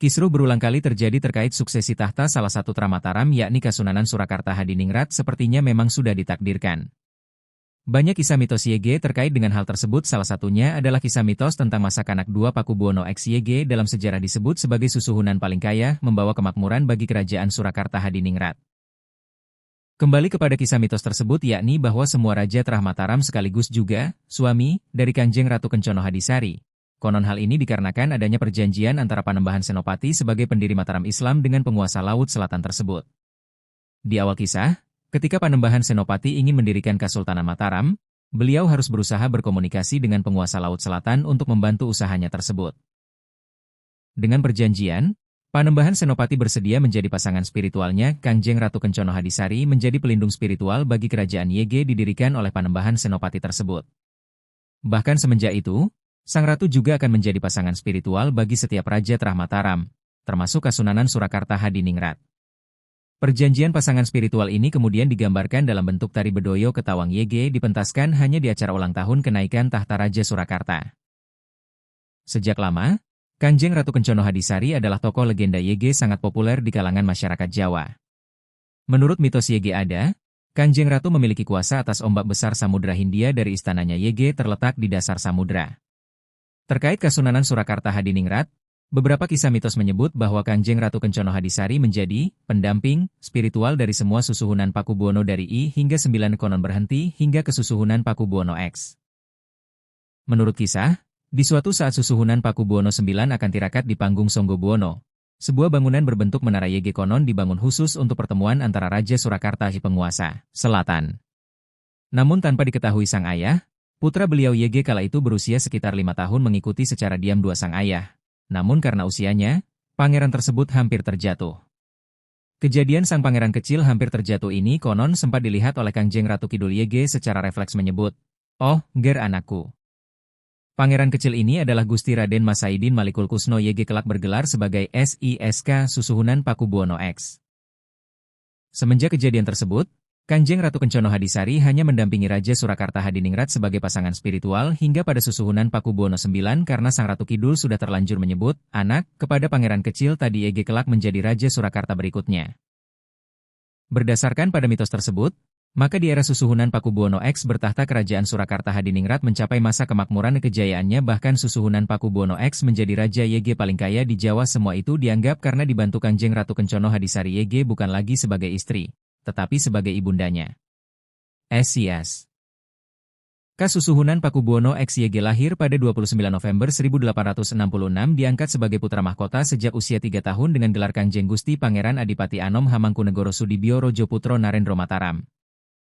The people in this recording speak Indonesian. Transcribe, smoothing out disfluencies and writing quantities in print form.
Kisruh berulang kali terjadi terkait suksesi tahta salah satu putra Mataram yakni Kasunanan Surakarta Hadiningrat sepertinya memang sudah ditakdirkan. Banyak kisah mitos YG terkait dengan hal tersebut, salah satunya adalah kisah mitos tentang masa kanak II Pakubuwono X YG dalam sejarah disebut sebagai susuhunan paling kaya membawa kemakmuran bagi kerajaan Surakarta Hadiningrat. Kembali kepada kisah mitos tersebut yakni bahwa semua raja terah Mataram sekaligus juga suami dari Kanjeng Ratu Kencono Hadisari. Konon hal ini dikarenakan adanya perjanjian antara Panembahan Senopati sebagai pendiri Mataram Islam dengan penguasa Laut Selatan tersebut. Di awal kisah, ketika Panembahan Senopati ingin mendirikan Kesultanan Mataram, beliau harus berusaha berkomunikasi dengan penguasa Laut Selatan untuk membantu usahanya tersebut. Dengan perjanjian, Panembahan Senopati bersedia menjadi pasangan spiritualnya. Kanjeng Ratu Kencono Hadisari menjadi pelindung spiritual bagi kerajaan YG didirikan oleh Panembahan Senopati tersebut. Bahkan semenjak itu, Sang Ratu juga akan menjadi pasangan spiritual bagi setiap raja terah Mataram, termasuk Kasunanan Surakarta Hadiningrat. Perjanjian pasangan spiritual ini kemudian digambarkan dalam bentuk tari bedoyo Ketawang YG dipentaskan hanya di acara ulang tahun kenaikan tahta Raja Surakarta. Sejak lama, Kanjeng Ratu Kencono Hadisari adalah tokoh legenda YG sangat populer di kalangan masyarakat Jawa. Menurut mitos YG ada, Kanjeng Ratu memiliki kuasa atas ombak besar Samudra Hindia dari istananya YG terletak di dasar samudra. Terkait Kasunanan Surakarta Hadiningrat, beberapa kisah mitos menyebut bahwa Kanjeng Ratu Kencono Hadisari menjadi pendamping spiritual dari semua susuhunan Pakubuwono dari I hingga 9 konon berhenti hingga ke susuhunan Pakubuwono X. Menurut kisah, di suatu saat susuhunan Pakubuwono 9 akan tirakat di panggung Songgobuwono. Sebuah bangunan berbentuk menara YG konon dibangun khusus untuk pertemuan antara Raja Surakarta si penguasa selatan. Namun tanpa diketahui sang ayah, putra beliau YG kala itu berusia sekitar 5 tahun mengikuti secara diam dua sang ayah. Namun karena usianya, pangeran tersebut hampir terjatuh. Kejadian sang pangeran kecil hampir terjatuh ini konon sempat dilihat oleh Kanjeng Ratu Kidul YG secara refleks menyebut, "Oh, ger anakku." Pangeran kecil ini adalah Gusti Raden Masaidin Malikul Kusno YG kelak bergelar sebagai SISK Susuhunan Pakubuwono X. Semenjak kejadian tersebut, Kanjeng Ratu Kencono Hadisari hanya mendampingi Raja Surakarta Hadiningrat sebagai pasangan spiritual hingga pada susuhunan Pakubuwono 9 karena Sang Ratu Kidul sudah terlanjur menyebut, anak, kepada pangeran kecil tadi YG kelak menjadi Raja Surakarta berikutnya. Berdasarkan pada mitos tersebut, maka di era susuhunan Pakubuwono X bertahta kerajaan Surakarta Hadiningrat mencapai masa kemakmuran kejayaannya, bahkan susuhunan Pakubuwono X menjadi Raja YG paling kaya di Jawa. Semua itu dianggap karena dibantu Kanjeng Ratu Kencono Hadisari YG bukan lagi sebagai istri, tetapi sebagai ibundanya. SIS. Kasusuhunan Pakubuwono X YG lahir pada 29 November 1866 diangkat sebagai putra mahkota sejak usia 3 tahun dengan gelar Kanjeng Gusti Pangeran Adipati Anom Hamangkunegoro Sudibyo Rojo Putro Narendra Mataram.